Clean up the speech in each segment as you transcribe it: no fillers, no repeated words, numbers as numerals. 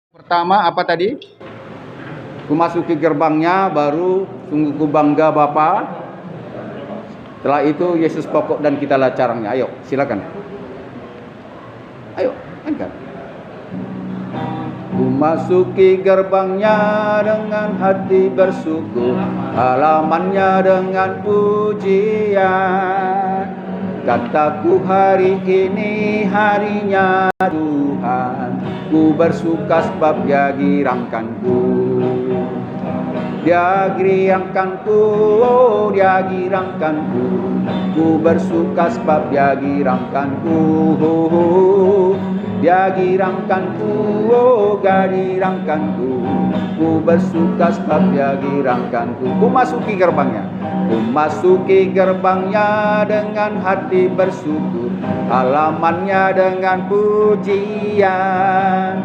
Pertama apa tadi? Ku masuki gerbangnya, baru sungguh ku bangga Bapa. Setelah itu Yesus pokok dan kitalah caranya. Ayo, silakan. Ayo, angkat. Ku masuki gerbangnya dengan hati bersyukur, halamannya dengan pujian. Kataku hari ini harinya Tuhan, ku bersuka sebab Dia girangkanku. Dia girangkanku, oh Dia girangkanku. Ku bersuka sebab Dia girangkanku. Dia girangkanku, oh Dia girangkanku. Ku bersuka sebab Dia girangkanku. Ku masuki gerbangnya. Ku masuki gerbangnya dengan hati bersyukur, halamannya dengan pujian.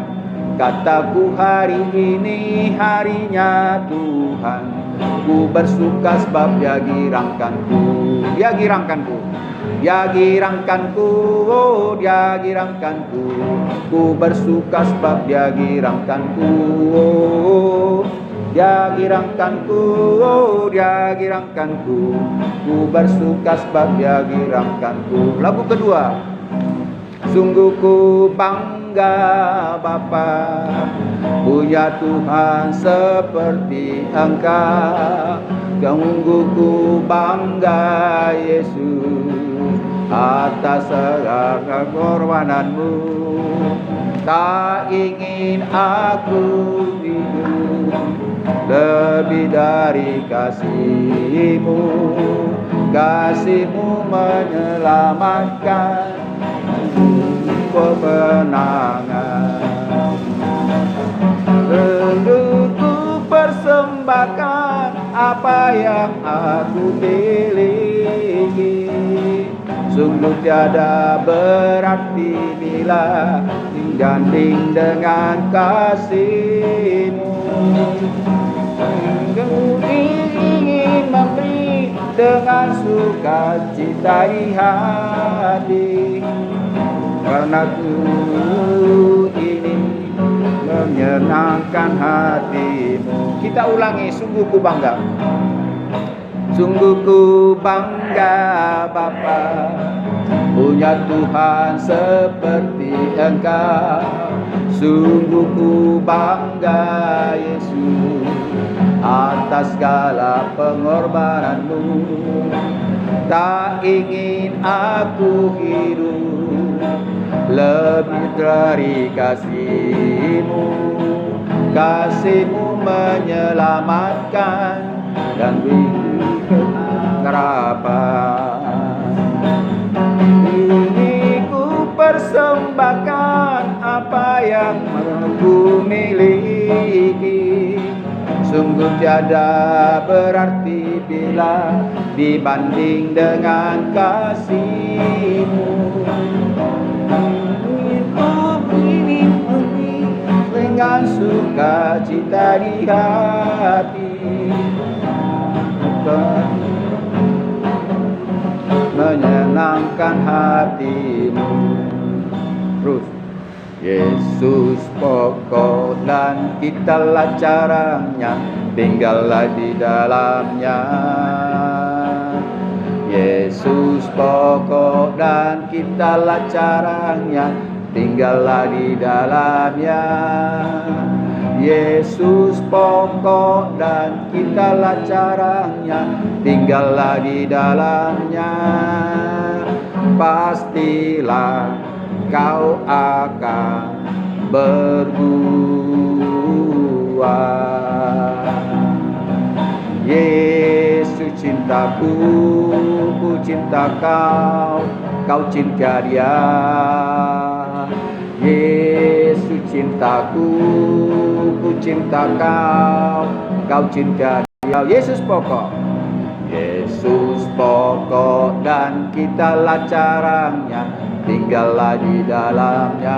Kataku hari ini harinya Tuhan, ku bersuka sebab Dia girangkanku. Dia girangkanku, Dia girangkanku, oh Dia girangkanku. Ku bersuka sebab Dia girangkanku. Oh, Dia girangkanku, oh Dia girangkanku. Ku bersuka sebab Dia girangkanku. Lagu kedua. Sungguh ku bangga Bapa, punya Tuhan seperti Engkau. Sungguh ku bangga Yesus atas segala pengorbananmu. Tak ingin aku hidup lebih dari kasih-Mu. Kasih-Mu menyelamatkan, kemenangan. Sungguh ku persembahkan apa yang aku miliki. Sungguh tiada berarti bila diganding dengan kasih-Mu. Sungguh ingin memberi dengan sukacita di hati, karena ku ingin menyenangkan hati-Mu. Kita ulangi, sungguh ku bangga. Sungguh ku bangga Bapa, punya Tuhan seperti Engkau. Sungguh ku bangga Yesus atas segala pengorbananmu. Tak ingin aku hidup lebih dari kasih-Mu. Kasih-Mu menyelamatkan dan beri harapan. Ini ku persembahkan apa yang aku miliki. Sungguh tiada berarti bila dibanding dengan kasih-Mu. Ku ingin memberi dengan sukacita di hati, menyenangkan hati-Mu. Terus. Yesus pokok dan kitalah caranya, tinggallah di dalamnya. Yesus pokok dan kitalah caranya, tinggallah di dalamnya. Yesus pokok dan kitalah caranya, tinggallah di dalamnya. Pastilah kau akan berbuah. Yesus cintaku, ku cinta kau, kau cinta Dia. Yesus cintaku, ku cinta kau, kau cinta Dia. Yesus pokok, Yesus pokok dan kitalah caranya, tinggallah di dalamnya.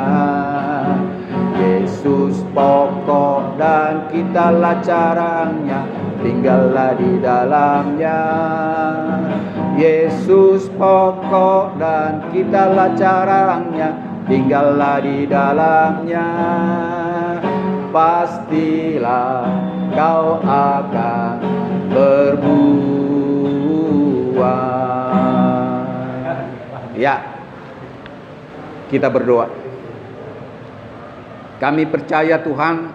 Yesus pokok dan kitalah caranya, tinggallah di dalamnya. Yesus pokok dan kitalah caranya, tinggallah di dalamnya. pastilah kau akan berbuah. Ya, kita berdoa. Kami percaya Tuhan,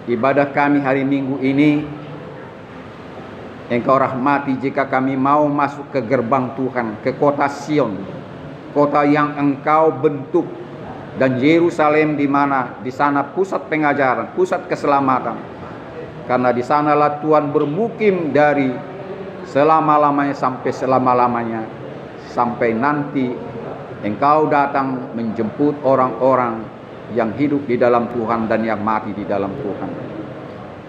ibadah kami hari Minggu ini Engkau rahmati jika kami mau masuk ke gerbang Tuhan, ke kota Sion, kota yang Engkau bentuk, dan Yerusalem di mana di sana pusat pengajaran, pusat keselamatan. Karena di sanalah Tuhan bermukim dari selama-lamanya sampai selama-lamanya, sampai nanti Engkau datang menjemput orang-orang yang hidup di dalam Tuhan dan yang mati di dalam Tuhan.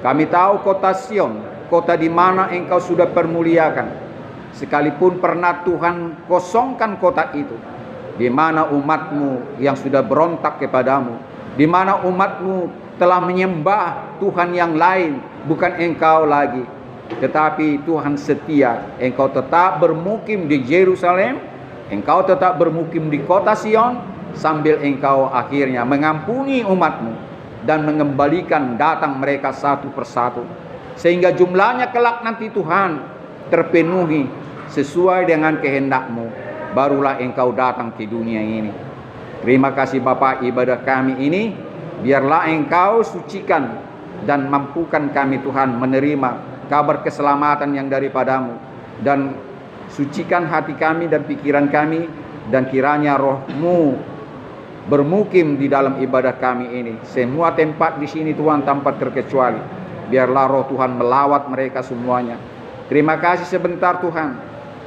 Kami tahu kota Sion, kota di mana Engkau sudah permuliakan, sekalipun pernah Tuhan kosongkan kota itu, di mana umat-Mu yang sudah berontak kepadamu, di mana umat-Mu telah menyembah Tuhan yang lain, bukan Engkau lagi. Tetapi Tuhan setia, Engkau tetap bermukim di Yerusalem, Engkau tetap bermukim di kota Sion, sambil Engkau akhirnya mengampuni umat-Mu dan mengembalikan datang mereka satu persatu, sehingga jumlahnya kelak nanti Tuhan terpenuhi sesuai dengan kehendak-Mu. Barulah Engkau datang ke dunia ini. Terima kasih Bapa, ibadah kami ini biarlah Engkau sucikan dan mampukan kami Tuhan menerima kabar keselamatan yang daripada-Mu, dan sucikan hati kami dan pikiran kami, dan kiranya Roh-Mu bermukim di dalam ibadah kami ini. Semua tempat di sini Tuhan tanpa terkecuali, biarlah Roh Tuhan melawat mereka semuanya. Terima kasih sebentar Tuhan,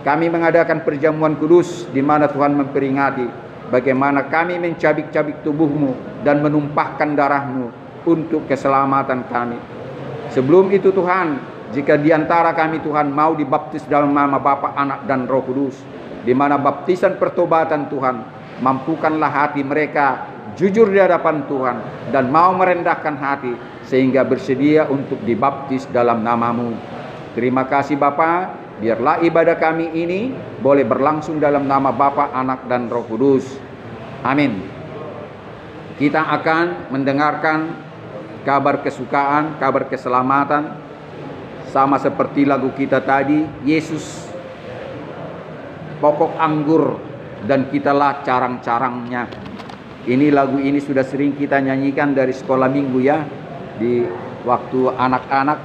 kami mengadakan perjamuan kudus di mana Tuhan memperingati bagaimana kami mencabik-cabik tubuh-Mu dan menumpahkan darah-Mu untuk keselamatan kami. Sebelum itu Tuhan, jika di antara kami Tuhan mau dibaptis dalam nama Bapa, Anak dan Roh Kudus, di mana baptisan pertobatan Tuhan, mampukanlah hati mereka jujur di hadapan Tuhan dan mau merendahkan hati sehingga bersedia untuk dibaptis dalam nama-Mu. Terima kasih Bapa, biarlah ibadah kami ini boleh berlangsung dalam nama Bapa, Anak dan Roh Kudus. Amin. Kita akan mendengarkan kabar kesukaan, kabar keselamatan, sama seperti lagu kita tadi, Yesus pokok anggur dan kitalah carang-carangnya. Ini lagu ini sudah sering kita nyanyikan dari sekolah minggu ya, di waktu anak-anak,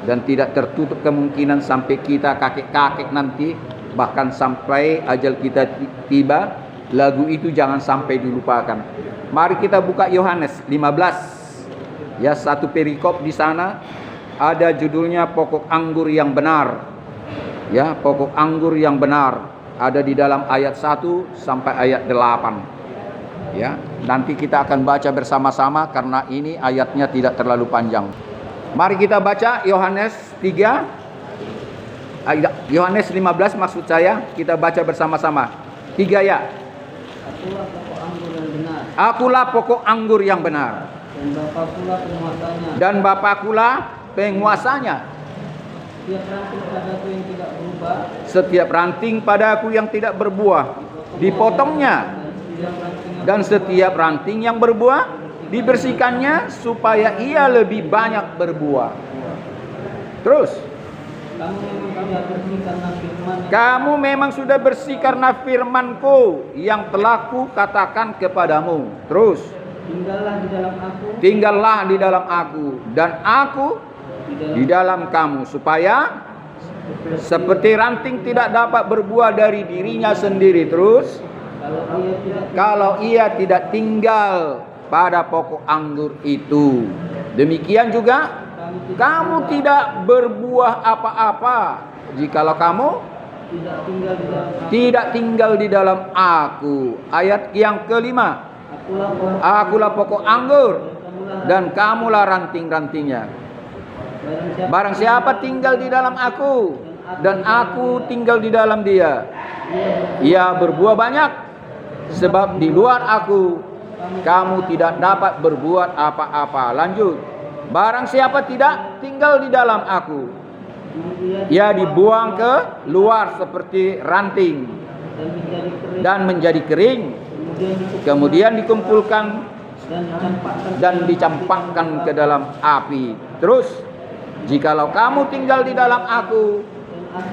dan tidak tertutup kemungkinan sampai kita kakek-kakek nanti, bahkan sampai ajal kita tiba, lagu itu jangan sampai dilupakan. Mari kita buka Yohanes 15. Ya, satu perikop di sana ada judulnya pokok anggur yang benar. Ya, pokok anggur yang benar ada di dalam ayat 1 sampai ayat 8. Ya, nanti kita akan baca bersama-sama karena ini ayatnya tidak terlalu panjang. Mari kita baca Yohanes 3, Yohanes 15 maksud saya, kita baca bersama-sama. 3 ya. Akulah pokok anggur yang benar. Dan Bapakulah penguasanya. Setiap ranting padaku yang tidak berbuah dipotongnya, dan setiap ranting yang berbuah dibersihkannya supaya ia lebih banyak berbuah. Terus, kamu memang sudah bersih karena firman-Ku yang telah Ku katakan kepadamu. Terus, tinggallah di dalam Aku dan Aku di dalam kamu, supaya seperti ranting tidak dapat berbuah dari dirinya sendiri. Terus, kalau ia tidak tinggal pada pokok anggur itu, demikian juga kamu tidak berbuah apa-apa jikalau kamu tidak tinggal di dalam Aku. Ayat yang kelima, Akulah pokok anggur dan kamulah ranting-rantingnya. Barang siapa tinggal di dalam Aku dan Aku tinggal di dalam dia, ia berbuah banyak, sebab di luar Aku kamu tidak dapat berbuat apa-apa. Lanjut, barang siapa tidak tinggal di dalam Aku, ia dibuang ke luar seperti ranting dan menjadi kering, kemudian dikumpulkan dan dicampakkan ke dalam api. Terus, jikalau kamu tinggal di dalam aku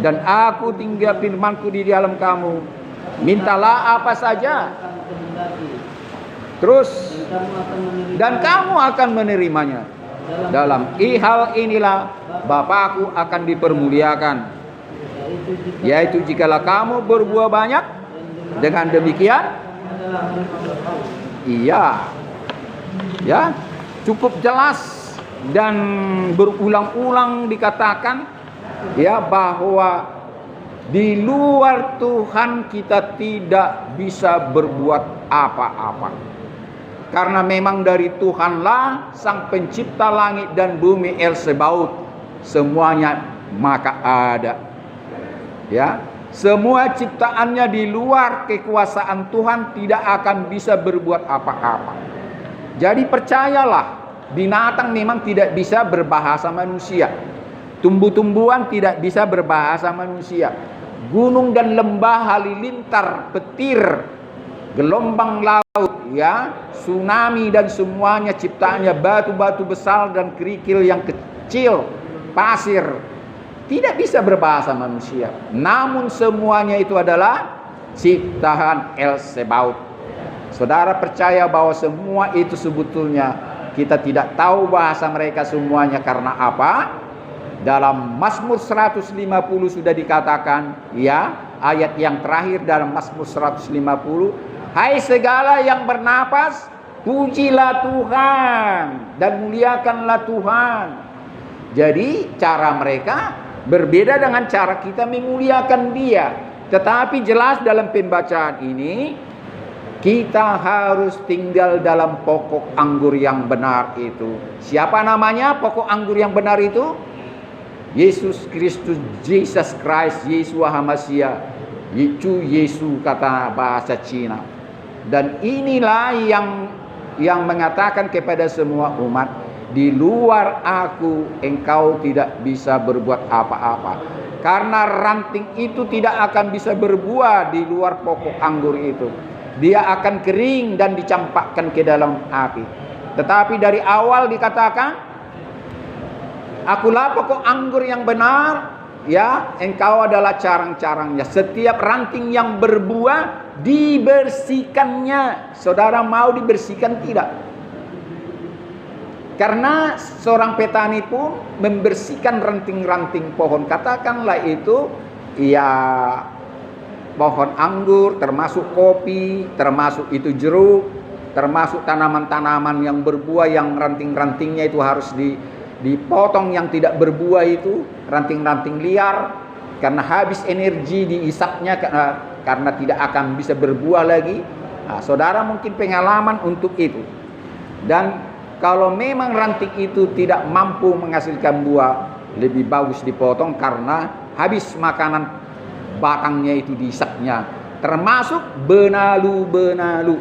dan aku tinggal firmanku di dalam kamu, mintalah apa saja. Terus, dan kamu akan menerimanya. Dalam hal inilah Bapakku akan dipermuliakan, yaitu jikalau kamu berbuah banyak. Dengan demikian, iya, ya, cukup jelas dan berulang-ulang dikatakan, ya, bahwa di luar Tuhan kita tidak bisa berbuat apa-apa. Karena memang dari Tuhanlah Sang Pencipta langit dan bumi, El Sebaut, semuanya maka ada. Ya, semua ciptaannya di luar kekuasaan Tuhan tidak akan bisa berbuat apa-apa. Jadi percayalah, binatang memang tidak bisa berbahasa manusia. Tumbuh-tumbuhan tidak bisa berbahasa manusia. Gunung dan lembah, halilintar, petir, gelombang laut, ya, tsunami dan semuanya ciptaannya, batu-batu besar dan kerikil yang kecil, pasir, tidak bisa berbahasa manusia. Namun semuanya itu adalah ciptaan El Sebaut. Saudara percaya bahwa semua itu sebetulnya kita tidak tahu bahasa mereka semuanya karena apa? Dalam Mazmur 150 sudah dikatakan, ya, ayat yang terakhir dalam Mazmur 150, hai segala yang bernapas, pujilah Tuhan dan muliakanlah Tuhan. Jadi cara mereka berbeda dengan cara kita memuliakan Dia. Tetapi jelas dalam pembacaan ini, kita harus tinggal dalam pokok anggur yang benar itu. Siapa namanya pokok anggur yang benar itu? Yesus Kristus, Jesus Christ, Yeshua HaMashiach. Itu Yesus kata bahasa Cina. Dan inilah yang mengatakan kepada semua umat, di luar aku engkau tidak bisa berbuat apa-apa. Karena ranting itu tidak akan bisa berbuah di luar pokok anggur itu. Dia akan kering dan dicampakkan ke dalam api. Tetapi dari awal dikatakan, akulah pokok anggur yang benar, ya, engkau adalah carang-carangnya. Setiap ranting yang berbuah dibersihkannya. Saudara mau dibersihkan tidak? Karena seorang petani pun membersihkan ranting-ranting pohon. Katakanlah itu, ya, pohon anggur, termasuk kopi, termasuk itu jeruk, termasuk tanaman-tanaman yang berbuah yang ranting-rantingnya itu harus dipotong, yang tidak berbuah itu ranting-ranting liar, karena habis energi diisapnya karena tidak akan bisa berbuah lagi. Nah, saudara mungkin pengalaman untuk itu. Dan kalau memang ranting itu tidak mampu menghasilkan buah, lebih bagus dipotong karena habis makanan batangnya itu diisapnya. Termasuk benalu-benalu,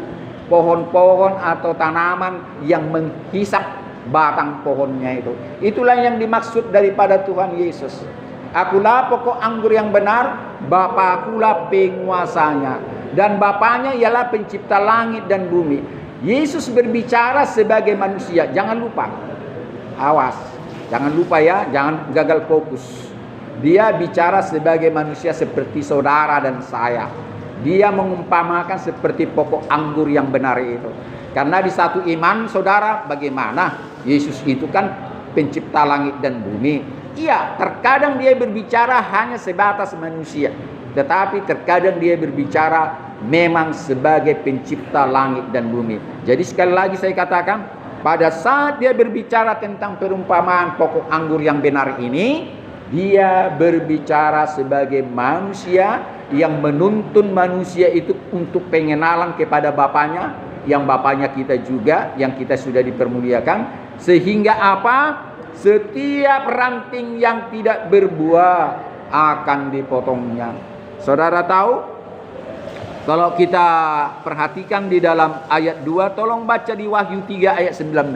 pohon-pohon atau tanaman yang menghisap batang pohonnya itu. Itulah yang dimaksud daripada Tuhan Yesus. Akulah pokok anggur yang benar, Bapakulah penguasanya, dan Bapaknya ialah pencipta langit dan bumi. Yesus berbicara sebagai manusia. Jangan lupa, awas, jangan lupa ya, jangan gagal fokus. Dia bicara sebagai manusia seperti saudara dan saya. Dia mengumpamakan seperti pokok anggur yang benar itu. Karena di satu iman, saudara, bagaimana? Yesus itu kan pencipta langit dan bumi. Iya, terkadang dia berbicara hanya sebatas manusia. Tetapi terkadang dia berbicara memang sebagai pencipta langit dan bumi. Jadi sekali lagi saya katakan, pada saat dia berbicara tentang perumpamaan pokok anggur yang benar ini, dia berbicara sebagai manusia yang menuntun manusia itu untuk pengenalan kepada Bapaknya, yang Bapaknya kita juga, yang kita sudah dipermuliakan. Sehingga apa? Setiap ranting yang tidak berbuah akan dipotongnya. Saudara tahu? Kalau kita perhatikan di dalam ayat 2, tolong baca di Wahyu 3 ayat 19.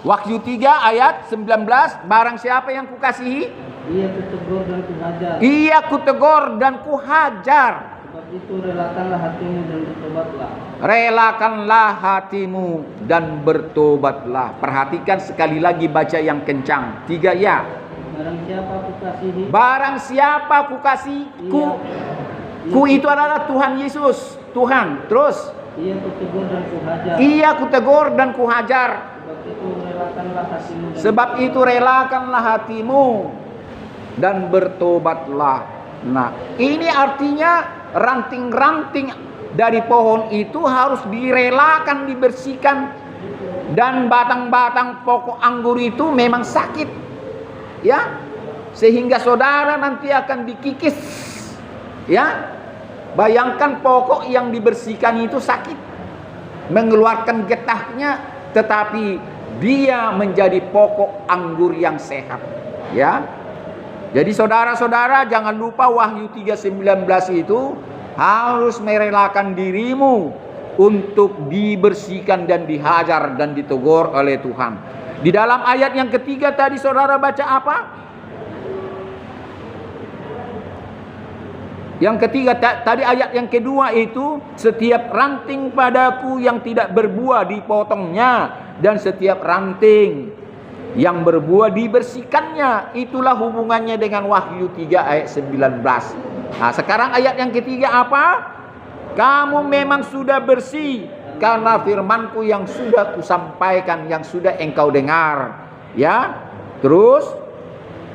Wahyu 3 ayat 19, barang siapa yang kukasihi, ia kutegur dan kuhajar. ia kutegur dan kuhajar. Sebab itu relakanlah hatimu dan bertobatlah. Relakanlah hatimu dan bertobatlah. Perhatikan sekali lagi, baca yang kencang. 3 ya. Barang siapa kukasihi, Barang siapa kukasihi, ku itu adalah Tuhan Yesus, Tuhan. Terus ia kutegur dan kuhajar. ia kutegur dan kuhajar. Sebab itu relakanlah hatimu Dan bertobatlah. Nah, ini artinya ranting-ranting dari pohon itu harus direlakan, dibersihkan. Dan batang-batang pokok anggur itu memang sakit, ya, sehingga saudara nanti akan dikikis, ya. Bayangkan pokok yang dibersihkan itu sakit, mengeluarkan getahnya, tetapi dia menjadi pokok anggur yang sehat, ya. Jadi saudara-saudara jangan lupa Wahyu 3:19 itu harus merelakan dirimu untuk dibersihkan dan dihajar dan ditegur oleh Tuhan. Di dalam ayat yang ketiga tadi saudara baca apa? Yang ketiga tadi, ayat yang kedua itu, setiap ranting padaku yang tidak berbuah dipotongnya, dan setiap ranting yang berbuah dibersihkannya. Itulah hubungannya dengan Wahyu 3 ayat 19. Nah, sekarang ayat yang ketiga apa? Kamu memang sudah bersih karena firmanku yang sudah kusampaikan, yang sudah engkau dengar. Ya. Terus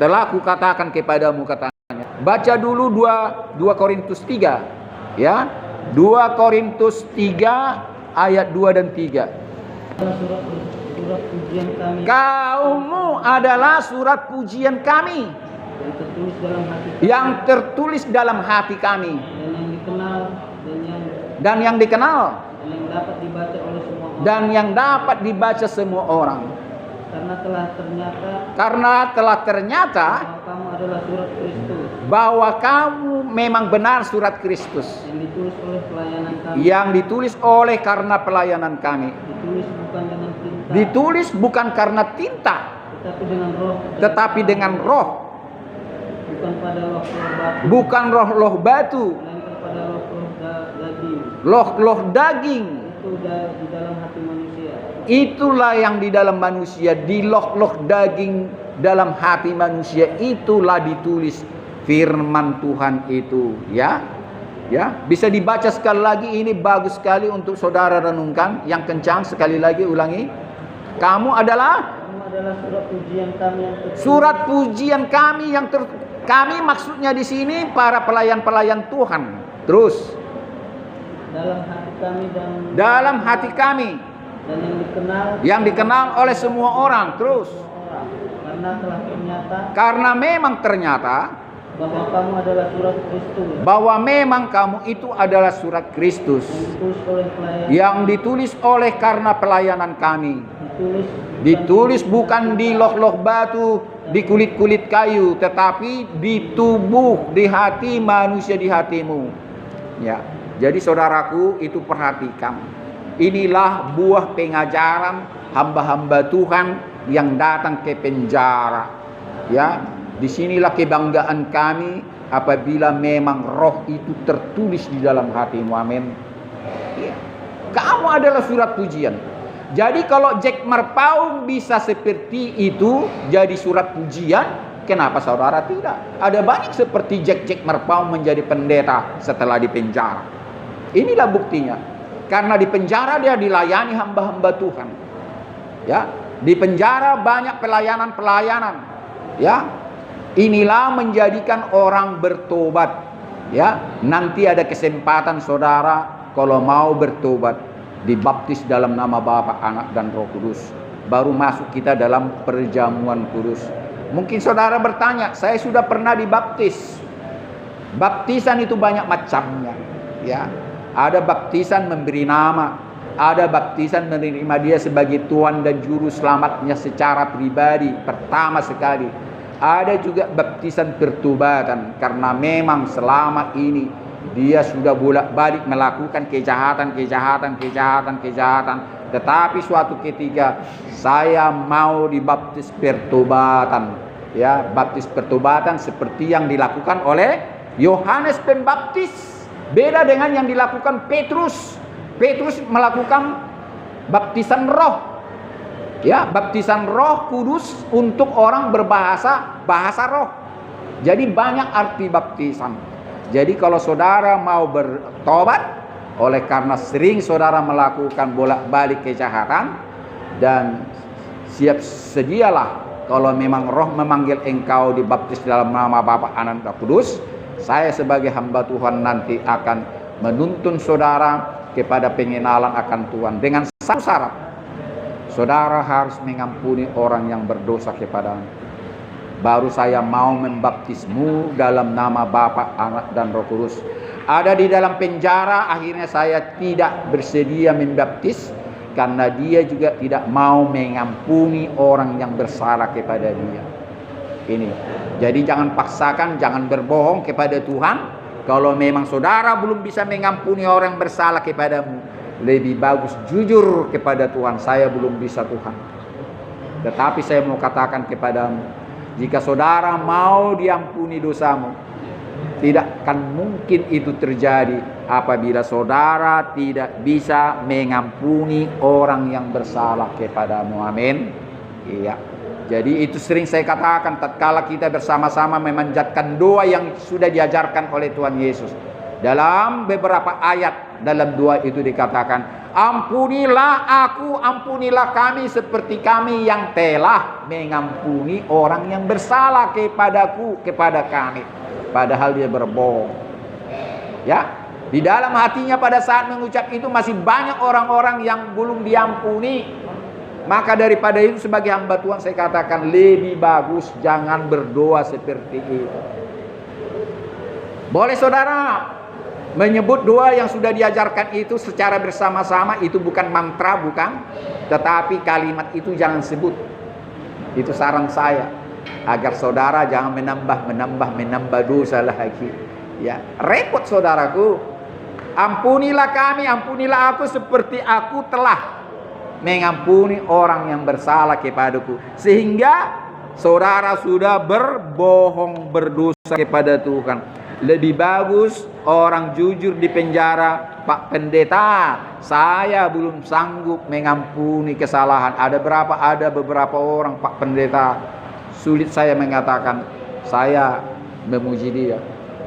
telah kukatakan kepadamu, katanya. Baca dulu 2 Korintus 3. Ya. 2 Korintus 3 ayat 2 dan 3. Surat pujian kami. Kamu adalah surat pujian kami yang tertulis dalam hati kami. Dan yang dikenal dan yang dapat dibaca semua orang. Karena telah ternyata kamu adalah surat Kristus, bahwa kamu memang benar surat Kristus yang ditulis oleh pelayanan kami, yang ditulis oleh karena pelayanan kami. Ditulis bukan karena tinta, tetapi dengan roh, bukan roh batu, roh daging. Di dalam hati manusia. Itulah yang di dalam manusia, di loh daging dalam hati manusia, itulah ditulis firman Tuhan itu, ya. Ya, bisa dibaca sekali lagi, ini bagus sekali untuk saudara renungkan yang kencang. Sekali lagi ulangi. Kamu adalah surat pujian kami yang tertulis. Surat pujian kami yang kami maksudnya di sini para pelayan-pelayan Tuhan. Terus dalam hati kami dan yang dikenal oleh semua orang. Terus karena memang ternyata bahwa kamu adalah surat Kristus, bahwa memang kamu itu adalah surat Kristus yang ditulis oleh karena pelayanan kami. Ditulis bukan di loh batu, di kulit kayu, tetapi di tubuh, di hati manusia, di hatimu. Ya. Jadi saudaraku, itu perhatikan. Inilah buah pengajaran hamba-hamba Tuhan yang datang ke penjara. Ya, disinilah kebanggaan kami apabila memang roh itu tertulis di dalam hatimu. Amin. Ya. Kamu adalah surat pujian. Jadi kalau Jack Marpaung bisa seperti itu jadi surat pujian, kenapa saudara tidak? Ada banyak seperti Jack Marpaung menjadi pendeta setelah di penjara. Inilah buktinya. Karena di penjara dia dilayani hamba-hamba Tuhan. Ya, di penjara banyak pelayanan-pelayanan. Ya. Inilah menjadikan orang bertobat. Ya, nanti ada kesempatan saudara kalau mau bertobat, dibaptis dalam nama Bapa, Anak dan Roh Kudus. Baru masuk kita dalam perjamuan kudus. Mungkin saudara bertanya, saya sudah pernah dibaptis. Baptisan itu banyak macamnya. Ya. Ada baptisan memberi nama, ada baptisan menerima dia sebagai Tuhan dan Juru Selamatnya secara pribadi pertama sekali. Ada juga baptisan pertobatan, karena memang selama ini dia sudah bolak-balik melakukan kejahatan. Tetapi suatu ketika saya mau dibaptis pertobatan. Ya, baptis pertobatan seperti yang dilakukan oleh Yohanes Pembaptis. Beda dengan yang dilakukan Petrus. Petrus melakukan baptisan roh. Ya, baptisan Roh Kudus untuk orang bahasa roh. Jadi banyak arti baptisan. Jadi kalau saudara mau bertobat, oleh karena sering saudara melakukan bolak-balik kejahatan, dan siap sedialah kalau memang Roh memanggil engkau dibaptis dalam nama Bapa, Anak, dan Roh Kudus. Saya sebagai hamba Tuhan nanti akan menuntun saudara kepada pengenalan akan Tuhan dengan satu syarat. Saudara harus mengampuni orang yang berdosa kepadamu. Baru saya mau membaptismu dalam nama Bapa, Anak, dan Roh Kudus. Ada di dalam penjara, akhirnya saya tidak bersedia membaptis karena dia juga tidak mau mengampuni orang yang bersalah kepada dia. Ini. Jadi jangan paksakan, jangan berbohong kepada Tuhan. Kalau memang saudara belum bisa mengampuni orang yang bersalah kepadamu, lebih bagus jujur kepada Tuhan, saya belum bisa Tuhan. Tetapi saya mau katakan kepadamu, jika saudara mau diampuni dosamu, tidak akan mungkin itu terjadi apabila saudara tidak bisa mengampuni orang yang bersalah kepadamu. Amin. Iya. Jadi itu sering saya katakan tatkala kita bersama-sama memanjatkan doa yang sudah diajarkan oleh Tuhan Yesus. Dalam beberapa ayat dalam doa itu dikatakan, ampunilah aku, ampunilah kami seperti kami yang telah mengampuni orang yang bersalah kepadaku, kepada kami. Padahal dia berbohong. Ya, di dalam hatinya pada saat mengucap itu masih banyak orang-orang yang belum diampuni. Maka daripada itu sebagai hamba Tuhan saya katakan lebih bagus jangan berdoa seperti itu. Boleh saudara menyebut doa yang sudah diajarkan itu secara bersama-sama, itu bukan mantra, bukan. Tetapi kalimat itu jangan sebut. Itu saran saya, agar saudara jangan menambah dosa lagi. Ya, repot saudaraku. Ampunilah kami, ampunilah aku seperti aku telah mengampuni orang yang bersalah kepadaku. Sehingga saudara sudah berbohong, berdosa kepada Tuhan. Lebih bagus orang jujur di penjara, Pak Pendeta, saya belum sanggup mengampuni kesalahan. Ada beberapa orang, Pak Pendeta, sulit saya mengatakan saya memuji dia.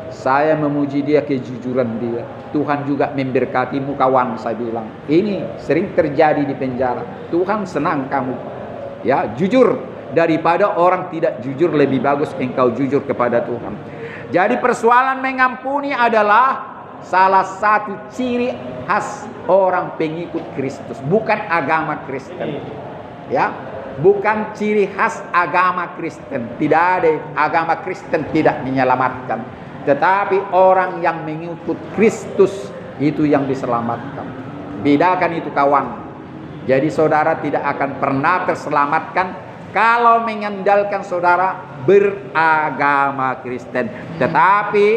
Saya memuji dia kejujuran dia. Tuhan juga memberkatimu kawan, saya bilang. Ini sering terjadi di penjara. Tuhan senang kamu. Ya, jujur. Daripada orang tidak jujur, lebih bagus engkau jujur kepada Tuhan. Jadi persoalan mengampuni adalah salah satu ciri khas orang pengikut Kristus, bukan agama Kristen. Ya, bukan ciri khas agama Kristen. Tidak ada agama Kristen tidak menyelamatkan, tetapi orang yang mengikut Kristus itu yang diselamatkan. Bedakan itu kawan. Jadi saudara tidak akan pernah terselamatkan kalau mengandalkan saudara beragama Kristen. Tetapi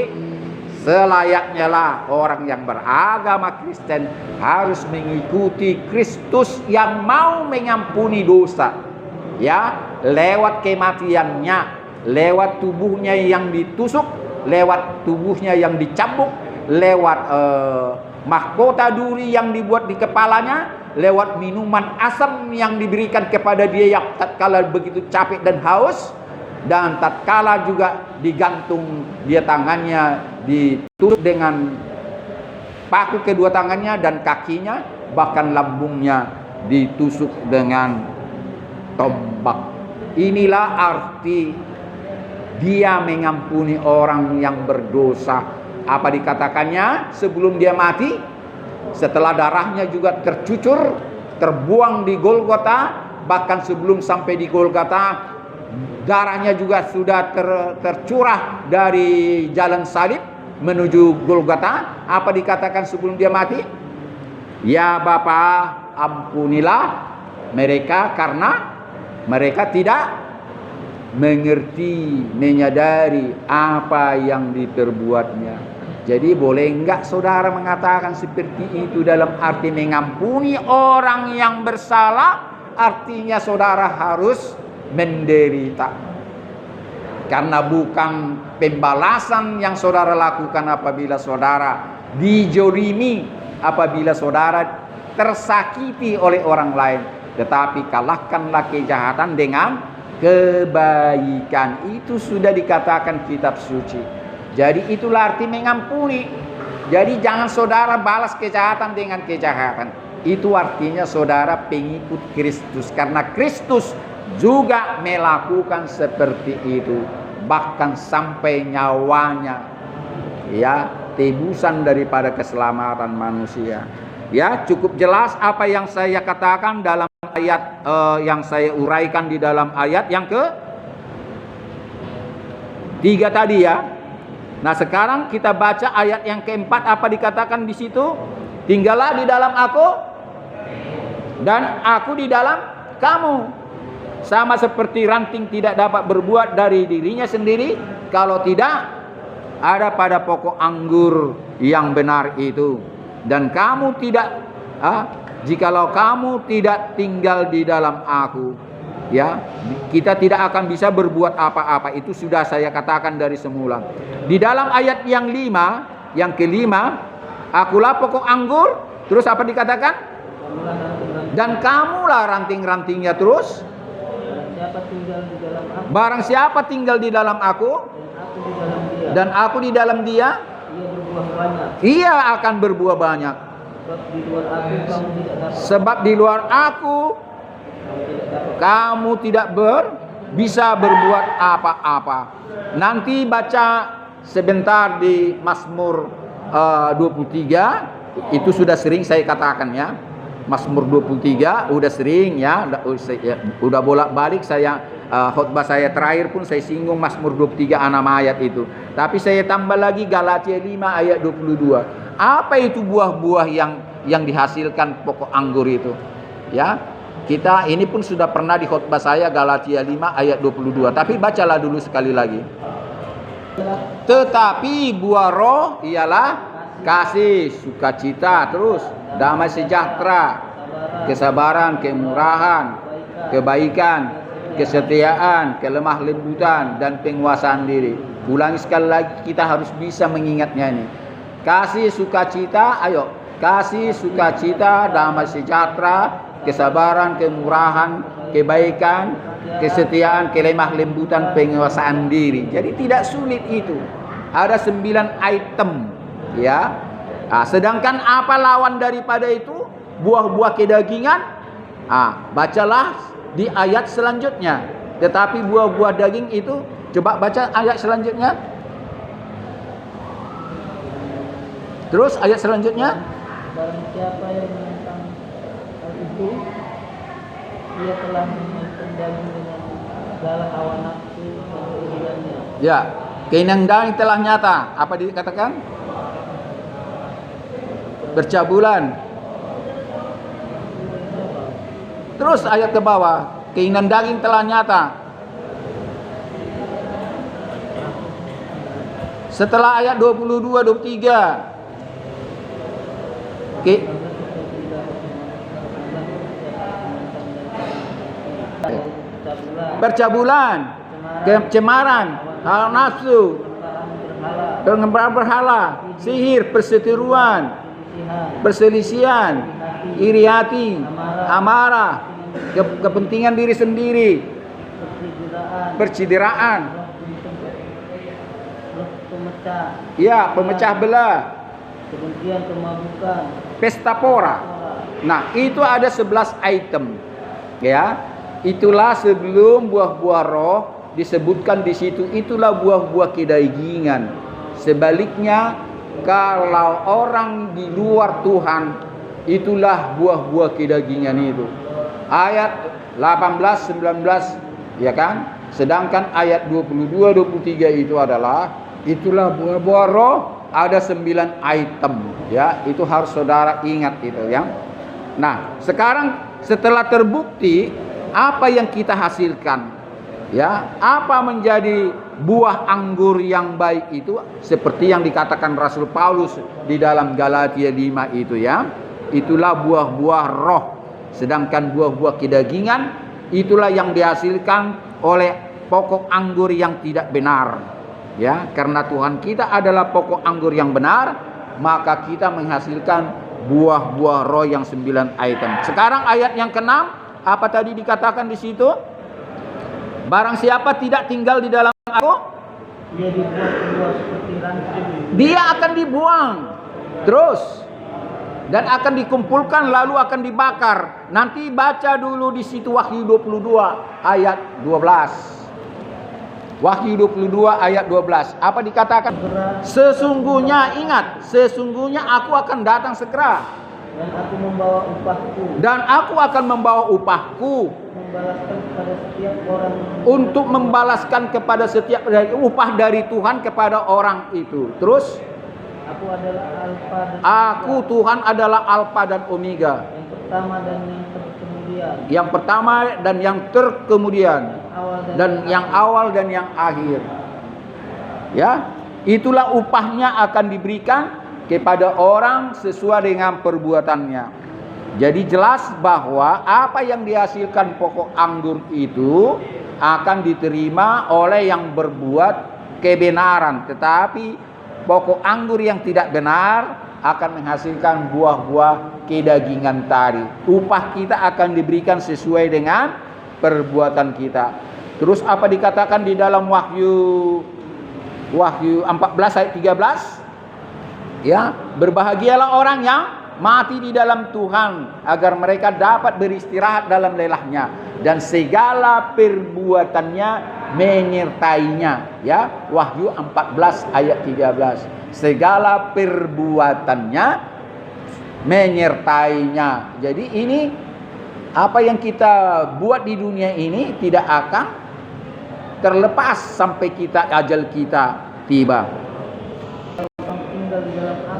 selayaknya lah orang yang beragama Kristen harus mengikuti Kristus yang mau mengampuni dosa. Ya, lewat kematiannya, lewat tubuhnya yang ditusuk, lewat tubuhnya yang dicambuk, lewat mahkota duri yang dibuat di kepalanya, lewat minuman asam yang diberikan kepada dia yang tatkala begitu capek dan haus, dan tatkala juga digantung dia tangannya ditutup dengan paku kedua tangannya dan kakinya, bahkan lambungnya ditusuk dengan tombak. Inilah arti dia mengampuni orang yang berdosa. Apa dikatakannya sebelum dia mati? Setelah darahnya juga tercucur, terbuang di Golgota. Bahkan sebelum sampai di Golgota, darahnya juga sudah tercurah dari jalan salib menuju Golgota. Apa dikatakan sebelum dia mati? Ya Bapa, ampunilah mereka karena mereka tidak mengerti, menyadari apa yang diperbuatnya. Jadi boleh enggak saudara mengatakan seperti itu dalam arti mengampuni orang yang bersalah? Artinya saudara harus menderita. Karena bukan pembalasan yang saudara lakukan apabila saudara dijolimi apabila saudara tersakiti oleh orang lain, tetapi kalahkanlah kejahatan dengan kebaikan. Itu sudah dikatakan kitab suci. Jadi itulah arti mengampuni. Jadi jangan saudara balas kejahatan dengan kejahatan. Itu artinya saudara pengikut Kristus, karena Kristus juga melakukan seperti itu, bahkan sampai nyawanya, ya, tebusan daripada keselamatan manusia. Ya, cukup jelas apa yang saya katakan dalam ayat yang saya uraikan di dalam ayat yang ke-3 tadi ya. Nah, sekarang kita baca ayat yang ke-4, apa dikatakan di situ? Tinggallah di dalam aku dan aku di dalam kamu. Sama seperti ranting tidak dapat berbuat dari dirinya sendiri kalau tidak ada pada pokok anggur yang benar itu. Dan kamu tidak, jikalau kamu tidak tinggal di dalam aku, ya, kita tidak akan bisa berbuat apa-apa. Itu sudah saya katakan dari semula. Di dalam ayat yang ke-5, akulah pokok anggur. Terus apa dikatakan? Dan kamulah ranting-rantingnya. Terus barang siapa tinggal di dalam aku dan aku di dalam dia, ia akan berbuah banyak. Sebab di luar aku kamu tidak bisa berbuat apa-apa. Nanti baca sebentar di Mazmur 23, itu sudah sering saya katakan ya. Mazmur 23 udah sering ya, udah bolak-balik saya khotbah saya terakhir pun saya singgung Mazmur 23 6 ayat itu. Tapi saya tambah lagi Galatia 5 ayat 22. Apa itu buah-buah yang dihasilkan pokok anggur itu? Ya, kita ini pun sudah pernah di khotbah saya Galatia 5 ayat 22. Tapi bacalah dulu sekali lagi. Tetapi buah roh ialah kasih, sukacita, terus damai sejahtera, kesabaran, kemurahan, kebaikan, kesetiaan, kelemah lembutan, dan penguasaan diri. Ulangi sekali lagi, kita harus bisa mengingatnya ini. Kasih, sukacita, ayo. Kasih, sukacita, damai sejahtera, kesabaran, kemurahan, kebaikan, kesetiaan, kelemah lembutan, penguasaan diri. Jadi tidak sulit itu. Ada 9 item, ya. Nah, sedangkan apa lawan daripada itu? Buah-buah kedagingan. Bacalah di ayat selanjutnya. Tetapi buah-buah daging itu, coba baca ayat selanjutnya. Terus ayat selanjutnya. Barang siapa yang menentang hal itu, dia telah menentang dengan segala hawa nafsu dan keinginannya. Ya, keinginan telah nyata. Apa dikatakan? Bercabulan. Terus ayat ke bawah, keinginan daging telah nyata. Setelah ayat 22 23, percabulan, kecemaran, hawa nafsu, penyembahan berhala, sihir, perseteruan, perselisihan, iri hati, amarah, kepentingan diri sendiri, percideraan, ya, pemecah belah, kemudian kemabukan, pesta pora. Nah, itu ada 11 item. Ya. Itulah sebelum buah-buah roh disebutkan di situ, itulah buah-buah kedagingan. Sebaliknya, kalau orang di luar Tuhan, itulah buah-buah kedagingan itu. Ayat 18 19, ya kan? Sedangkan ayat 22 23 itu adalah itulah buah-buah roh. Ada 9 item, ya, itu harus saudara ingat itu ya. Nah, sekarang setelah terbukti apa yang kita hasilkan, ya, apa menjadi buah anggur yang baik itu, seperti yang dikatakan Rasul Paulus di dalam Galatia 5 itu ya, itulah buah-buah roh. Sedangkan buah-buah kedagingan itulah yang dihasilkan oleh pokok anggur yang tidak benar. Ya, karena Tuhan kita adalah pokok anggur yang benar, maka kita menghasilkan buah-buah roh yang 9 item. Sekarang ayat yang ke-6, apa tadi dikatakan di situ? Barang siapa tidak tinggal di dalam aku, Dia dibuat keluar seperti ranting. dia akan dibuang terus dan akan dikumpulkan lalu akan dibakar. Nanti baca dulu di situ Wahyu 22 ayat 12. Wahyu 22 ayat 12. Apa dikatakan? Sesungguhnya, ingat, sesungguhnya aku akan datang segera. Dan aku membawa upahku. Dan aku akan membawa upahku. Membalaskan kepada setiap orang. Untuk membalaskan kepada setiap upah dari Tuhan kepada orang itu. Terus? Aku adalah Alfa dan Aku Tuhan adalah Alfa dan Omega. yang pertama dan yang terkemudian. Yang pertama dan yang terkemudian. Dan yang awal dan yang akhir. Ya, itulah upahnya akan diberikan kepada orang sesuai dengan perbuatannya. Jadi jelas bahwa apa yang dihasilkan pokok anggur itu akan diterima oleh yang berbuat kebenaran. Tetapi pokok anggur yang tidak benar akan menghasilkan buah-buah kedagingan tadi. Upah kita akan diberikan sesuai dengan perbuatan kita. Terus apa dikatakan di dalam Wahyu 14 ayat 13? Ya, berbahagialah orang yang mati di dalam Tuhan agar mereka dapat beristirahat dalam lelahnya dan segala perbuatannya menyertainya. Ya, Wahyu 14 ayat 13. Segala perbuatannya menyertainya. Jadi ini apa yang kita buat di dunia ini tidak akan terlepas sampai ajal kita tiba.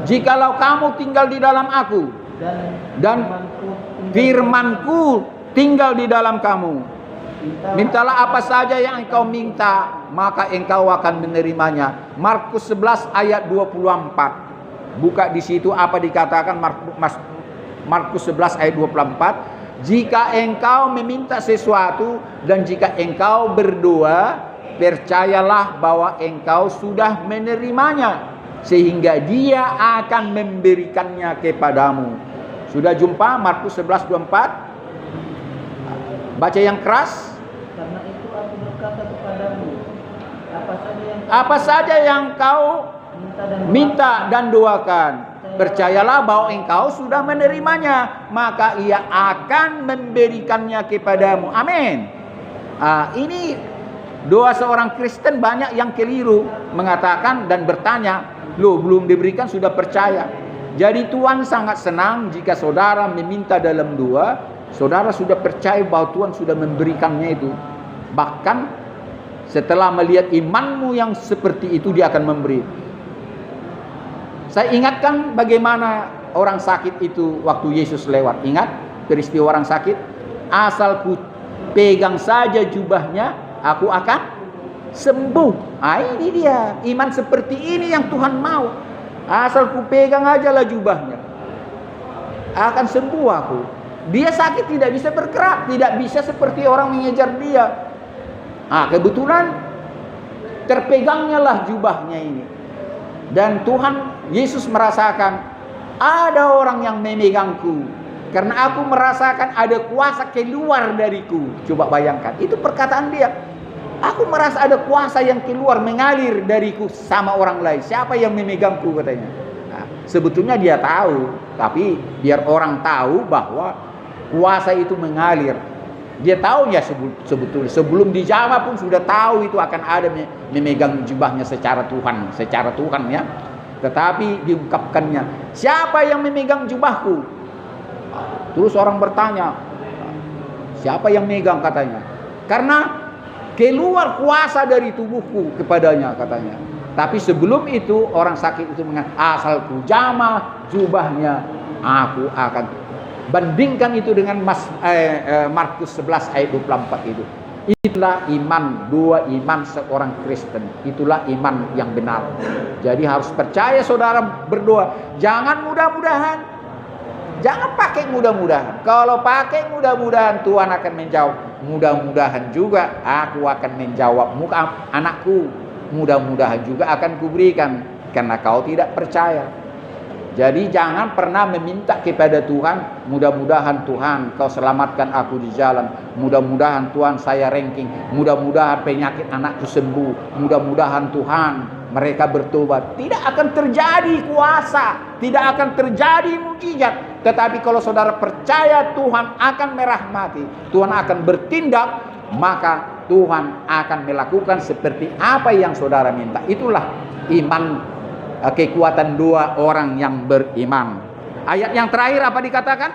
Jikalau kamu tinggal di dalam aku dan firmanku tinggal di dalam kamu, mintalah apa saja yang engkau minta, maka engkau akan menerimanya. Markus 11 ayat 24. Buka di situ apa dikatakan Markus 11 ayat 24. Jika engkau meminta sesuatu dan jika engkau berdoa, percayalah bahwa engkau sudah menerimanya, sehingga dia akan memberikannya kepadamu. Sudah jumpa Markus 11:24? Baca yang keras. Karena itu aku berkata kepadamu, apa saja yang kau minta dan doakan, percayalah bahwa engkau sudah menerimanya, maka ia akan memberikannya kepadamu. Amin. Ini doa seorang Kristen banyak yang keliru, mengatakan dan bertanya, loh belum diberikan sudah percaya. Jadi Tuhan sangat senang jika saudara meminta dalam doa, saudara sudah percaya bahwa Tuhan sudah memberikannya itu. Bahkan setelah melihat imanmu yang seperti itu, dia akan memberi. Saya ingatkan bagaimana orang sakit itu waktu Yesus lewat. Ingat peristiwa orang sakit? Asal ku pegang saja jubahnya, aku akan sembuh. Ini dia. Iman seperti ini yang Tuhan mau. Asal ku pegang aja lah jubahnya, akan sembuh aku. Dia sakit tidak bisa bergerak, tidak bisa seperti orang mengejar dia. Kebetulan terpegangnya lah jubahnya ini. Dan Tuhan Yesus merasakan ada orang yang memegangku, karena aku merasakan ada kuasa keluar dariku. Coba bayangkan, itu perkataan dia. Aku merasa ada kuasa yang keluar mengalir dariku sama orang lain. Siapa yang memegangku katanya. Sebetulnya dia tahu, tapi biar orang tahu bahwa kuasa itu mengalir. Dia tahu ya sebetulnya sebelum dijawab pun sudah tahu itu akan ada memegang jubahnya secara Tuhan ya. Tetapi diungkapkannya, siapa yang memegang jubahku? Terus orang bertanya, siapa yang megang katanya? Karena keluar kuasa dari tubuhku kepadanya katanya. Tapi sebelum itu orang sakit itu mengatakan, asal ku jamah jubahnya, aku akan. Bandingkan itu dengan Markus 11 ayat 24 itu. Itulah iman, dua iman seorang Kristen. Itulah iman yang benar. Jadi harus percaya saudara berdoa. Jangan mudah-mudahan. Jangan pakai mudah-mudahan. Kalau pakai mudah-mudahan Tuhan akan menjawab. Mudah-mudahan juga aku akan menjawab. Anakku, mudah-mudahan juga akan kuberikan. Karena kau tidak percaya. Jadi jangan pernah meminta kepada Tuhan, mudah-mudahan Tuhan kau selamatkan aku di jalan, mudah-mudahan Tuhan saya ranking, mudah-mudahan penyakit anakku sembuh, mudah-mudahan Tuhan mereka bertobat. Tidak akan terjadi kuasa, tidak akan terjadi mukjizat. Tetapi kalau saudara percaya Tuhan akan merahmati, Tuhan akan bertindak, maka Tuhan akan melakukan seperti apa yang saudara minta. Itulah iman, kekuatan dua orang yang beriman. Ayat yang terakhir apa dikatakan?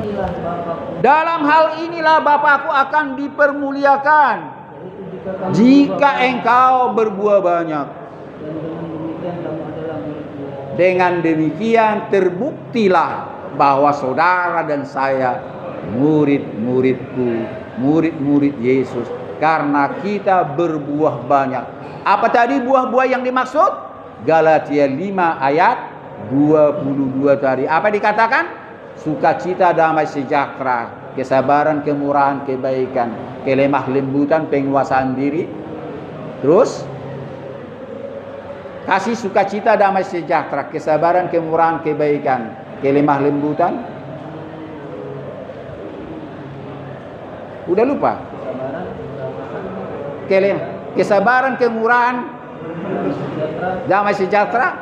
Inilah Bapakku. Dalam hal inilah Bapakku akan dipermuliakan jika engkau berbuah banyak. Dengan demikian terbuktilah bahwa saudara dan saya murid-muridku, murid-murid Yesus, karena kita berbuah banyak. Apa tadi buah-buah yang dimaksud? Galatia 5 ayat 22 tadi. Apa dikatakan? Sukacita, damai sejahtera, kesabaran, kemurahan, kebaikan, kelemah lembutan, penguasaan diri. Terus kasih, sukacita, damai sejahtera, kesabaran, kemurahan, kebaikan, kelemah lembutan. Udah lupa? Kesabaran, kemurahan, damai sejahtera,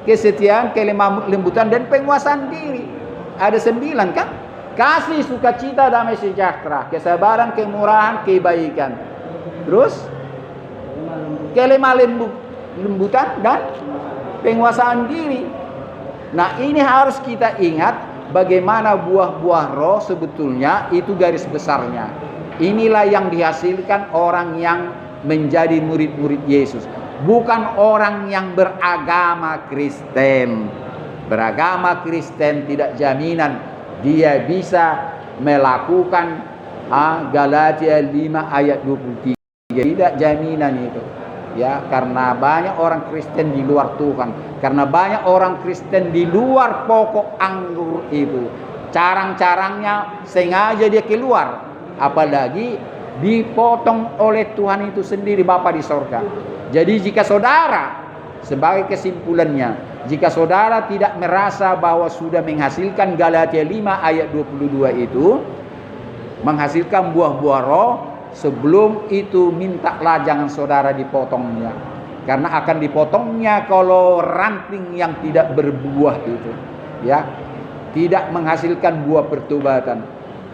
kesetiaan, kelemah lembutan, dan penguasaan diri. Ada 9 kan? Kasih, sukacita, damai sejahtera, kesabaran, kemurahan, kebaikan. Terus kelemah lembutan dan penguasaan diri. Nah, ini harus kita ingat bagaimana buah-buah roh sebetulnya itu garis besarnya. Inilah yang dihasilkan orang yang menjadi murid-murid Yesus, bukan orang yang beragama Kristen. Beragama Kristen tidak jaminan dia bisa melakukan Galatia 5 ayat 23. Tidak jaminan itu. Ya, karena banyak orang Kristen di luar Tuhan, karena banyak orang Kristen di luar pokok anggur itu. Carang-carangnya sengaja dia keluar, apalagi dipotong oleh Tuhan itu sendiri, Bapa di sorga. Jadi jika saudara, sebagai kesimpulannya, jika saudara tidak merasa bahwa sudah menghasilkan Galatia 5 ayat 22 itu, menghasilkan buah-buah roh, sebelum itu mintalah jangan saudara dipotongnya. Karena akan dipotongnya kalau ranting yang tidak berbuah itu, ya, tidak menghasilkan buah pertobatan.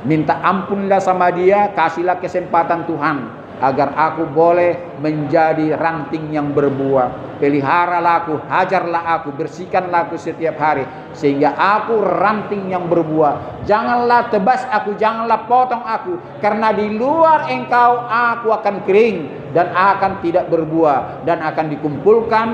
Minta ampunlah sama dia, kasihlah kesempatan Tuhan agar aku boleh menjadi ranting yang berbuah. Peliharalah aku, hajarlah aku, bersihkanlah aku setiap hari sehingga aku ranting yang berbuah. Janganlah tebas aku, janganlah potong aku, karena di luar engkau aku akan kering dan akan tidak berbuah dan akan dikumpulkan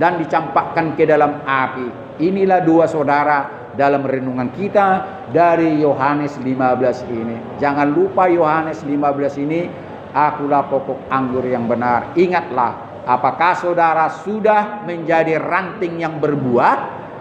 dan dicampakkan ke dalam api. Inilah dua saudara dalam renungan kita dari Yohanes 15 ini. Jangan lupa Yohanes 15 ini, akulah pokok anggur yang benar. Ingatlah, apakah saudara sudah menjadi ranting yang berbuah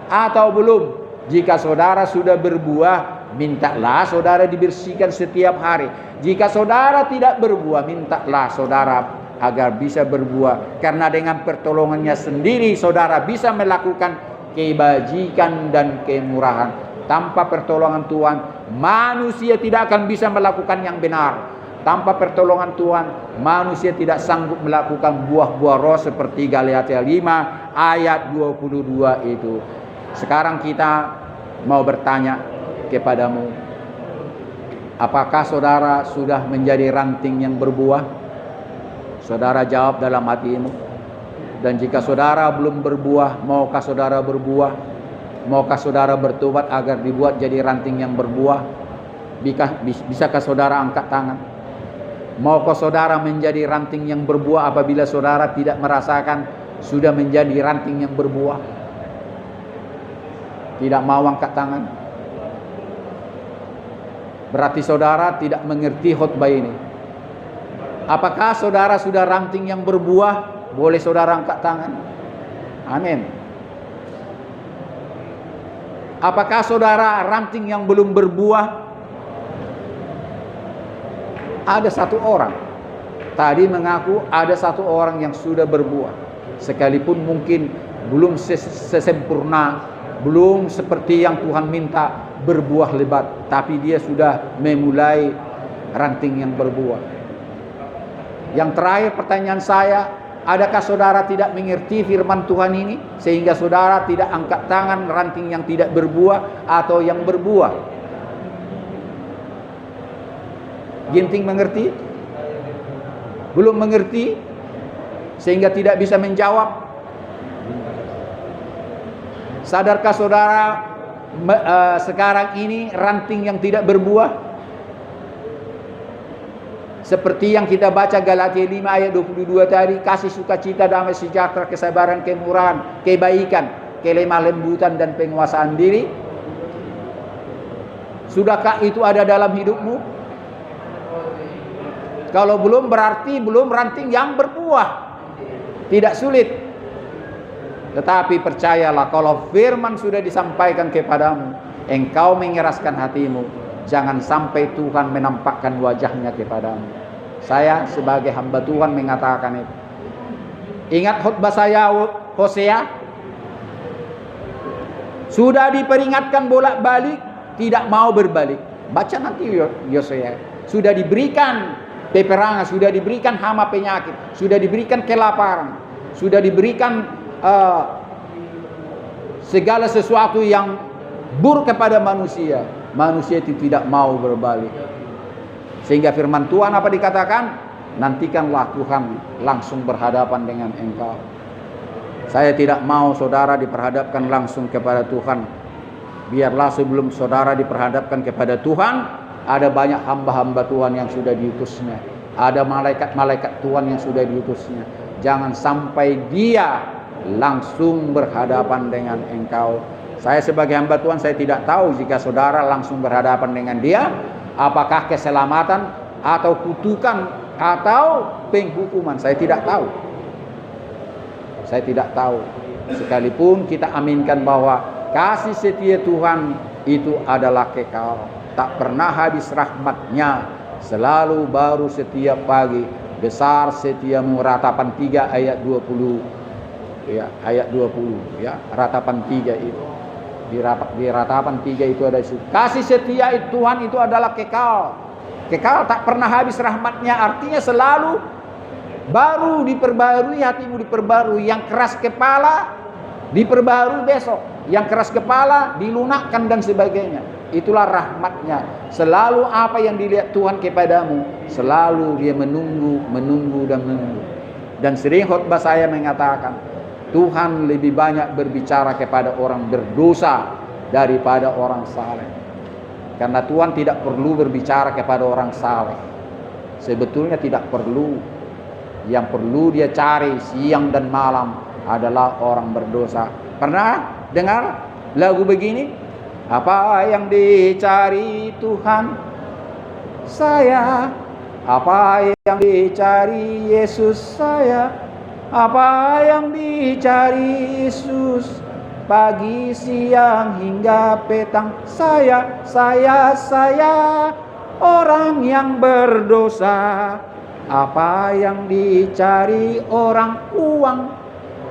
atau belum? Jika saudara sudah berbuah, mintalah saudara dibersihkan setiap hari. Jika saudara tidak berbuah, mintalah saudara agar bisa berbuah. Karena dengan pertolongannya sendiri saudara bisa melakukan kebajikan dan kemurahan. Tanpa pertolongan Tuhan, manusia tidak akan bisa melakukan yang benar. Tanpa pertolongan Tuhan, manusia tidak sanggup melakukan buah-buah roh seperti Galatia 5 ayat 22 itu. Sekarang kita mau bertanya kepadamu, apakah saudara sudah menjadi ranting yang berbuah? Saudara jawab dalam hatimu. Dan jika saudara belum berbuah, maukah saudara berbuah? Maukah saudara bertobat agar dibuat jadi ranting yang berbuah? Bisakah saudara angkat tangan? Maukah saudara menjadi ranting yang berbuah apabila saudara tidak merasakan sudah menjadi ranting yang berbuah? Tidak mau angkat tangan? Berarti saudara tidak mengerti khotbah ini. Apakah saudara sudah ranting yang berbuah? Boleh saudara angkat tangan. Amin. Apakah saudara ranting yang belum berbuah? Ada satu orang tadi mengaku ada satu orang yang sudah berbuah, sekalipun mungkin belum sesempurna, belum seperti yang Tuhan minta berbuah lebat, tapi dia sudah memulai ranting yang berbuah. Yang terakhir pertanyaan saya, adakah saudara tidak mengerti firman Tuhan ini sehingga saudara tidak angkat tangan ranting yang tidak berbuah atau yang berbuah? Ginting mengerti? Belum mengerti sehingga tidak bisa menjawab? Sadarkah saudara sekarang ini ranting yang tidak berbuah? Seperti yang kita baca Galatia 5 ayat 22 tadi, kasih sukacita, damai sejahtera, kesabaran, kemurahan, kebaikan, kelemah lembutan dan penguasaan diri. Sudahkah itu ada dalam hidupmu? Kalau belum, berarti belum ranting yang berbuah. Tidak sulit. Tetapi percayalah, kalau firman sudah disampaikan kepadamu, engkau mengeraskan hatimu, jangan sampai Tuhan menampakkan wajahnya kepadamu. Saya sebagai hamba Tuhan mengatakan itu. Ingat khutbah saya Hosea? Sudah diperingatkan bolak-balik, tidak mau berbalik. Baca nanti Hosea. Sudah diberikan peperangan, sudah diberikan hama penyakit, sudah diberikan kelaparan, sudah diberikan segala sesuatu yang buruk kepada manusia. Manusia itu tidak mau berbalik. Sehingga firman Tuhan apa dikatakan? Nantikanlah Tuhan langsung berhadapan dengan engkau. Saya tidak mau saudara diperhadapkan langsung kepada Tuhan. Biarlah sebelum saudara diperhadapkan kepada Tuhan, ada banyak hamba-hamba Tuhan yang sudah diutusnya. Ada malaikat-malaikat Tuhan yang sudah diutusnya. Jangan sampai dia langsung berhadapan dengan engkau. Saya sebagai hamba Tuhan, saya tidak tahu jika saudara langsung berhadapan dengan dia, apakah keselamatan atau kutukan atau penghukuman. Saya tidak tahu. Saya tidak tahu. Sekalipun kita aminkan bahwa kasih setia Tuhan itu adalah kekal, tak pernah habis rahmatnya, selalu baru setiap pagi. Besar setiamu, Ratapan 3 ayat 20. Ya, ayat 20 ya, Ratapan 3 itu. Di Ratapan 3 itu ada isu kasih setia Tuhan itu adalah kekal. Kekal, tak pernah habis rahmatnya, artinya selalu baru diperbarui, hatimu diperbarui. Yang keras kepala diperbarui besok, yang keras kepala dilunakkan dan sebagainya. Itulah rahmatnya. Selalu apa yang dilihat Tuhan kepadamu, selalu dia menunggu dan menunggu. Dan sering khotbah saya mengatakan, Tuhan lebih banyak berbicara kepada orang berdosa daripada orang saleh. Karena Tuhan tidak perlu berbicara kepada orang saleh. Sebetulnya tidak perlu. Yang perlu dia cari siang dan malam adalah orang berdosa. Pernah dengar lagu begini? Apa yang dicari Tuhan? Saya. Apa yang dicari Yesus? Saya. Apa yang dicari Yesus? Pagi, siang, hingga petang. Saya orang yang berdosa. Apa yang dicari orang? Uang.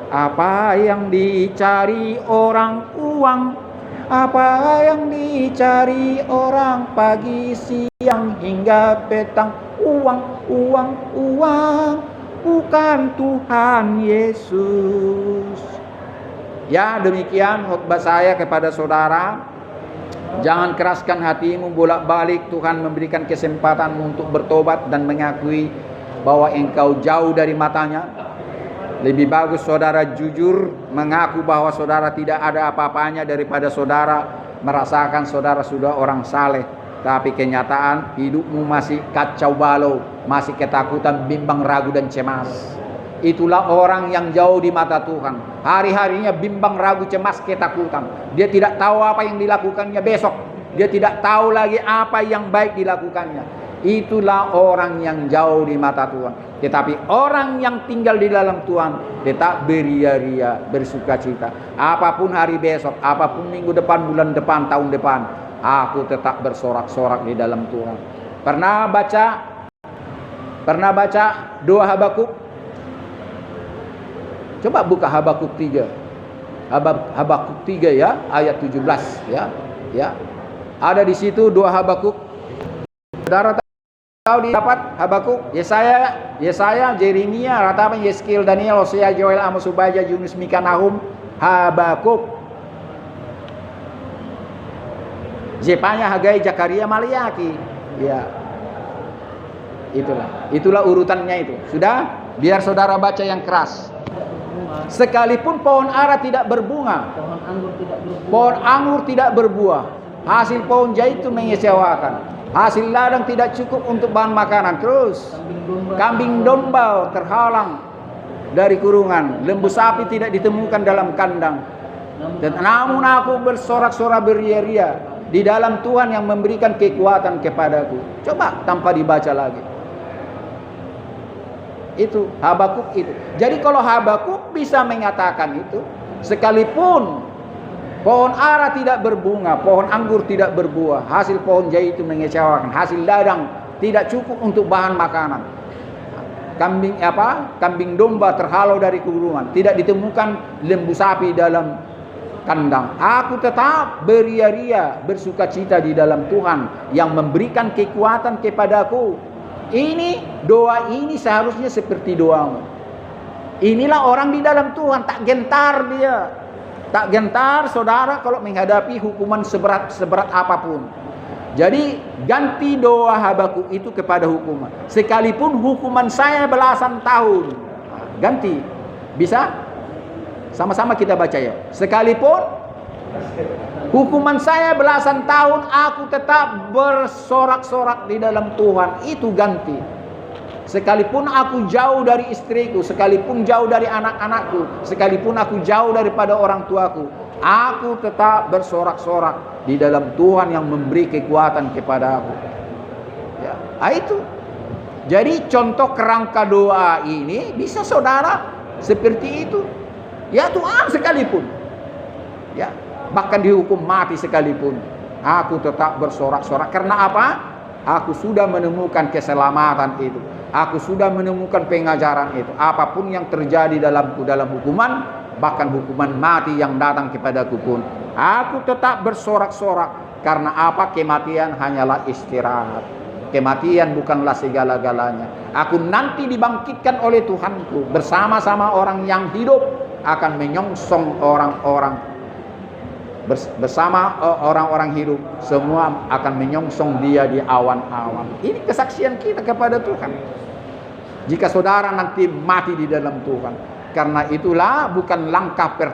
Apa yang dicari orang? Uang. Apa yang dicari orang? Pagi, siang, hingga petang. Uang. Bukan Tuhan Yesus. Ya, demikian khotbah saya kepada saudara. Jangan keraskan hatimu bolak-balik. Tuhan memberikan kesempatanmu untuk bertobat dan mengakui bahwa engkau jauh dari matanya. Lebih bagus saudara jujur mengaku bahwa saudara tidak ada apa-apanya daripada saudara merasakan saudara sudah orang saleh, tapi kenyataan hidupmu masih kacau balau, masih ketakutan, bimbang, ragu dan cemas. Itulah orang yang jauh di mata Tuhan. Hari-harinya bimbang, ragu, cemas, ketakutan. Dia tidak tahu apa yang dilakukannya besok. Dia tidak tahu lagi apa yang baik dilakukannya. Itulah orang yang jauh di mata Tuhan. Tetapi orang yang tinggal di dalam Tuhan tetap beria-ria, bersukacita. Apapun hari besok, apapun minggu depan, bulan depan, tahun depan, aku tetap bersorak-sorak di dalam Tuhan. Pernah baca doa Habakuk? Coba buka Habakuk 3. Habakuk 3 ya, ayat 17 ya. Ya. Ada di situ 2 Habakuk. Saudara tahu dapat Habakuk, Yesaya, Yeremia, Ratapan, Yeskiel, Daniel, Hosea, Joel, Amos, Obadya, Yunus, Mika, Nahum, Habakuk, Zefanya, Hagai, Zakaria, Maliaki. Ya. Itulah urutannya itu. Sudah, biar saudara baca yang keras. Sekalipun pohon ara tidak berbunga, pohon anggur tidak berbuah, hasil pohon zaitun mengecewakan, hasil ladang tidak cukup untuk bahan makanan. Terus kambing domba terhalang dari kurungan, lembu sapi tidak ditemukan dalam kandang. Namun aku bersorak-sorak beria-ria di dalam Tuhan yang memberikan kekuatan kepadaku. Coba tanpa dibaca lagi. Itu Habakuk itu. Jadi kalau Habakuk bisa mengatakan itu, sekalipun pohon ara tidak berbunga, pohon anggur tidak berbuah, hasil pohon zaitun mengecewakan, hasil ladang tidak cukup untuk bahan makanan, kambing domba terhalau dari kurungan, tidak ditemukan lembu sapi dalam kandang, aku tetap beria-ria bersukacita di dalam Tuhan yang memberikan kekuatan kepadaku. Ini doa ini seharusnya seperti doamu. Inilah orang di dalam Tuhan, tak gentar dia. Tak gentar saudara kalau menghadapi hukuman seberat apapun. Jadi ganti doa Habakuk itu kepada hukuman. Sekalipun hukuman saya belasan tahun, ganti. Bisa? Sama-sama kita baca ya. Sekalipun hukuman saya belasan tahun, aku tetap bersorak-sorak di dalam Tuhan. Itu ganti. Sekalipun aku jauh dari istriku, sekalipun jauh dari anak-anakku, sekalipun aku jauh daripada orang tuaku, aku tetap bersorak-sorak di dalam Tuhan yang memberi kekuatan kepada aku. Ya, itu. Jadi contoh kerangka doa ini bisa saudara seperti itu. Ya Tuhan, sekalipun ya bahkan dihukum mati sekalipun, aku tetap bersorak-sorak. Karena apa? Aku sudah menemukan keselamatan itu. Aku sudah menemukan pengajaran itu. Apapun yang terjadi dalam hukuman, bahkan hukuman mati yang datang kepadaku pun, aku tetap bersorak-sorak. Karena apa? Kematian hanyalah istirahat. Kematian bukanlah segala-galanya. Aku nanti dibangkitkan oleh Tuhanku bersama-sama orang yang hidup, akan menyongsong orang-orang bersama orang-orang hidup, semua akan menyongsong dia di awan-awan. Ini kesaksian kita kepada Tuhan. Jika saudara nanti mati di dalam Tuhan, karena itulah bukan langkah pertama